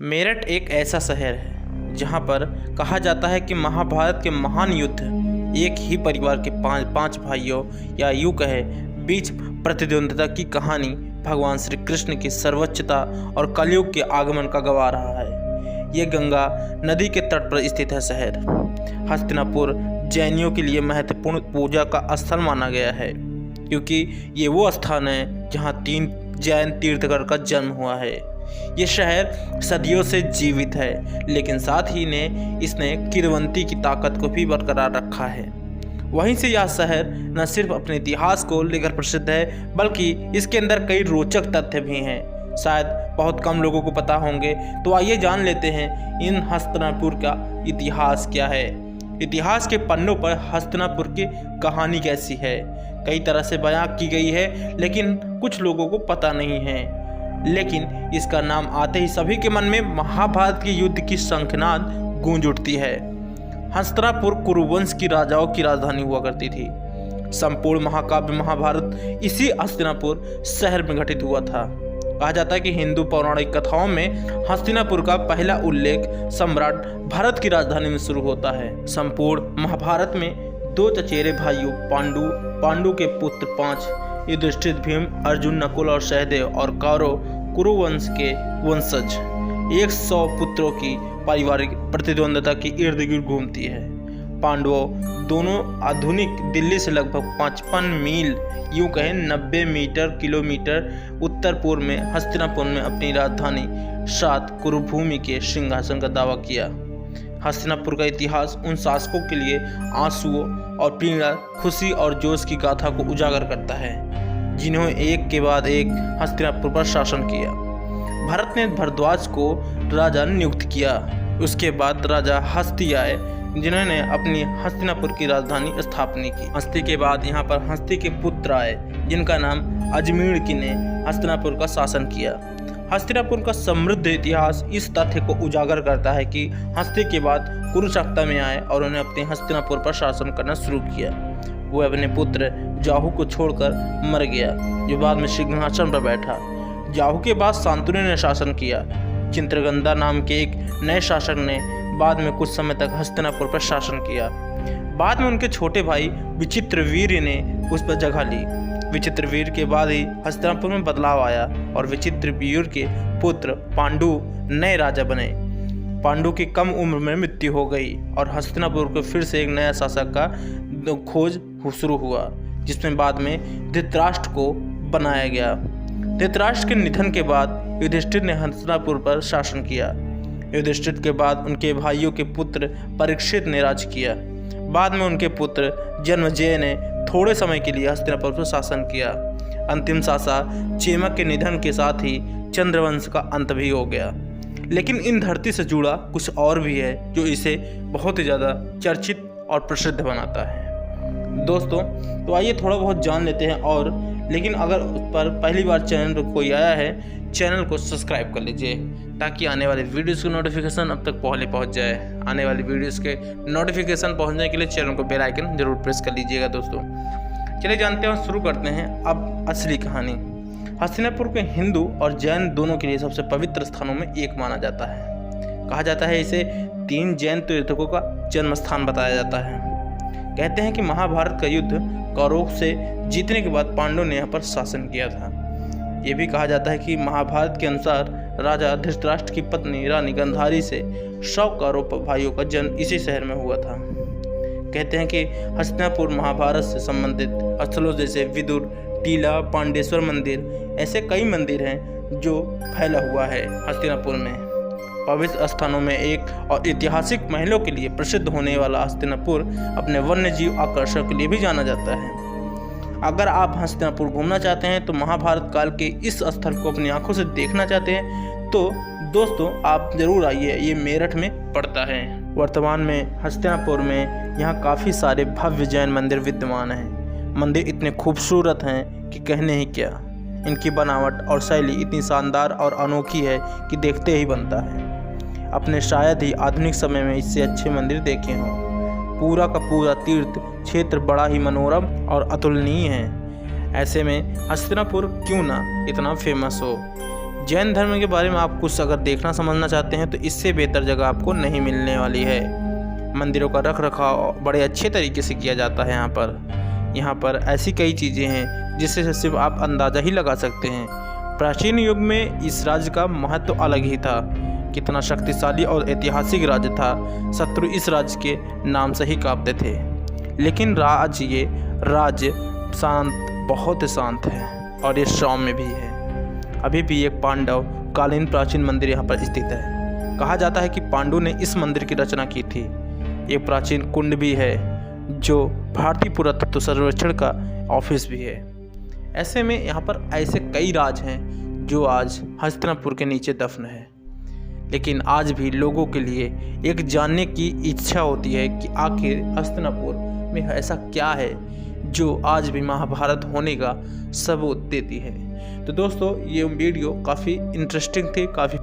मेरठ एक ऐसा शहर है जहाँ पर कहा जाता है कि महाभारत के महान युद्ध एक ही परिवार के पांच भाइयों या यूं कहे बीच प्रतिद्वंद्विता की कहानी भगवान श्री कृष्ण की सर्वोच्चता और कलयुग के आगमन का गवाह रहा है। ये गंगा नदी के तट पर स्थित है शहर हस्तिनापुर जैनियों के लिए महत्वपूर्ण पूजा का स्थल माना गया है, क्योंकि ये वो स्थान है जहाँ 3 जैन तीर्थंकर का जन्म हुआ है। ये शहर सदियों से जीवित है, लेकिन साथ ही इसने किरवंती की ताकत को भी बरकरार रखा है। वहीं से यह शहर न सिर्फ अपने इतिहास को लेकर प्रसिद्ध है, बल्कि इसके अंदर कई रोचक तथ्य भी हैं, शायद बहुत कम लोगों को पता होंगे। तो आइए जान लेते हैं इन हस्तिनापुर का इतिहास क्या है। इतिहास के पन्नों पर हस्तिनापुर की कहानी कैसी है, कई तरह से बयां की गई है, लेकिन कुछ लोगों को पता नहीं है। लेकिन इसका नाम आते ही सभी के मन में महाभारत के युद्ध की शंखनाद गूंज उठती है। हस्तिनापुर कुरुवंश की राजाओं की राजधानी हुआ करती थी। संपूर्ण महाकाव्य महाभारत इसी हस्तिनापुर शहर में घटित हुआ था। कहा जाता है कि हिंदू पौराणिक कथाओं में हस्तिनापुर का पहला उल्लेख सम्राट भरत की राजधानी में शुरू होता है। संपूर्ण महाभारत में 2 चचेरे भाइयों पांडु के पुत्र 5 युधिष्ठिर, भीम, अर्जुन, नकुल और सहदेव और कौरव कुरुवंश के वंशज 100 पुत्रों की पारिवारिक प्रतिद्वंद्विता की इर्द गिर्द घूमती है। पांडवों दोनों आधुनिक दिल्ली से लगभग 55 मील यूं कहें 90 किलोमीटर उत्तर पूर्व में हस्तिनापुर में अपनी राजधानी सात कुरुभूमि के सिंहासन का दावा किया। हस्तिनापुर का इतिहास उन शासकों के लिए आंसुओं और पीड़ा, खुशी और जोश की गाथा को उजागर करता है, जिन्होंने एक के बाद एक हस्तिनापुर पर शासन किया। भरत ने भरद्वाज को राजा नियुक्त किया। उसके बाद राजा हस्ती आए, जिन्होंने अपनी हस्तिनापुर की राजधानी स्थापना की। हस्ती के बाद यहाँ पर हस्ती के पुत्र आए, जिनका नाम अजमीढ़ ने हस्तिनापुर का शासन किया। हस्तिनापुर का समृद्ध इतिहास इस तथ्य को उजागर करता है कि हस्ती के बाद कुरुक्षेत्र में आए और उन्हें अपने हस्तिनापुर पर शासन करना शुरू किया। वो अपने पुत्र जाहू को छोड़कर मर गया, जो बाद में सिंहासन पर बैठा। जाहू के बाद शांतनु ने शासन किया। चित्रगंधा नाम के एक नए शासक ने बाद में कुछ समय तक हस्तिनापुर पर शासन किया। बाद में उनके छोटे भाई विचित्रवीर्य ने उस पर जगह ली। विचित्रवीर्य के बाद ही हस्तिनापुर में बदलाव आया और विचित्रवीर्य के पुत्र पांडु नए राजा बने। पांडु की कम उम्र में मृत्यु हो गई और हस्तिनापुर को फिर से एक नया शासक का खोज शुरू हुआ, जिसमें बाद में धृतराष्ट्र को बनाया गया। धृतराष्ट्र के निधन के बाद युधिष्ठिर ने हस्तिनापुर पर शासन किया। युधिष्ठिर के बाद उनके भाइयों के पुत्र परीक्षित ने राज किया। बाद में उनके पुत्र जन्मेजय ने थोड़े समय के लिए हस्तिनापुर पर शासन किया। अंतिम शासक चेमक के निधन के साथ ही चंद्रवंश का अंत भी हो गया। लेकिन इन धरती से जुड़ा कुछ और भी है जो इसे बहुत ही ज़्यादा चर्चित और प्रसिद्ध बनाता है। दोस्तों, तो आइए थोड़ा बहुत जान लेते हैं। और लेकिन अगर उस पर पहली बार चैनल पर कोई आया है, चैनल को सब्सक्राइब कर लीजिए, ताकि आने वाले वीडियोस की नोटिफिकेशन अब तक पहले पहुंच जाए। आने वाली वीडियोस के नोटिफिकेशन पहुंचने के लिए चैनल को बेल आइकन जरूर प्रेस कर लीजिएगा। दोस्तों, चलिए जानते हैं, शुरू करते हैं अब असली कहानी। हस्तिनापुर के हिंदू और जैन दोनों के लिए सबसे पवित्र स्थानों में एक माना जाता है। कहा जाता है इसे 3 जैन तीर्थकों का जन्म स्थान बताया जाता है। कहते हैं कि महाभारत का युद्ध कौरवों से जीतने के बाद पांडवों ने यहाँ पर शासन किया था। ये भी कहा जाता है कि महाभारत के अनुसार राजा धृतराष्ट्र की पत्नी रानी गांधारी से 100 कौरव भाइयों का जन्म इसी शहर में हुआ था। कहते हैं कि हस्तिनापुर महाभारत से संबंधित स्थलों जैसे विदुर टीला, पांडेश्वर मंदिर, ऐसे कई मंदिर हैं जो फैला हुआ है हस्तिनापुर में। पवित्र स्थानों में एक और ऐतिहासिक महलों के लिए प्रसिद्ध होने वाला हस्तिनापुर अपने वन्यजीव आकर्षण के लिए भी जाना जाता है। अगर आप हस्तिनापुर घूमना चाहते हैं, तो महाभारत काल के इस स्थल को अपनी आंखों से देखना चाहते हैं, तो दोस्तों आप जरूर आइए। ये मेरठ में पड़ता है। वर्तमान में हस्तिनापुर में यहाँ काफ़ी सारे भव्य जैन मंदिर विद्यमान हैं। मंदिर इतने खूबसूरत हैं कि कहने ही क्या। इनकी बनावट और शैली इतनी शानदार और अनोखी है कि देखते ही बनता है। अपने शायद ही आधुनिक समय में इससे अच्छे मंदिर देखे हों। पूरा का पूरा तीर्थ क्षेत्र बड़ा ही मनोरम और अतुलनीय है। ऐसे में हस्तिनापुर क्यों ना इतना फेमस हो। जैन धर्म के बारे में आप कुछ अगर देखना समझना चाहते हैं तो इससे बेहतर जगह आपको नहीं मिलने वाली है। मंदिरों का रख रखाव बड़े अच्छे तरीके से किया जाता है। यहाँ पर ऐसी कई चीज़ें हैं जिससे सिर्फ आप अंदाज़ा ही लगा सकते हैं। प्राचीन युग में इस राज्य का महत्व अलग ही था। कितना शक्तिशाली और ऐतिहासिक राज्य था। शत्रु इस राज्य के नाम से ही कांपते थे। लेकिन ये राज्य शांत, बहुत शांत है और ये सौम्य भी है। अभी भी एक पांडव कालीन प्राचीन मंदिर यहाँ पर स्थित है। कहा जाता है कि पांडु ने इस मंदिर की रचना की थी। एक प्राचीन कुंड भी है जो भारतीय पुरातत्व सर्वेक्षण का ऑफिस भी है। ऐसे में यहाँ पर ऐसे कई राज हैं जो आज हस्तिनापुर के नीचे दफन है। लेकिन आज भी लोगों के लिए एक जानने की इच्छा होती है कि आखिर हस्तिनापुर में ऐसा क्या है जो आज भी महाभारत होने का सबूत देती है। तो दोस्तों, ये वीडियो काफ़ी इंटरेस्टिंग थी, काफ़ी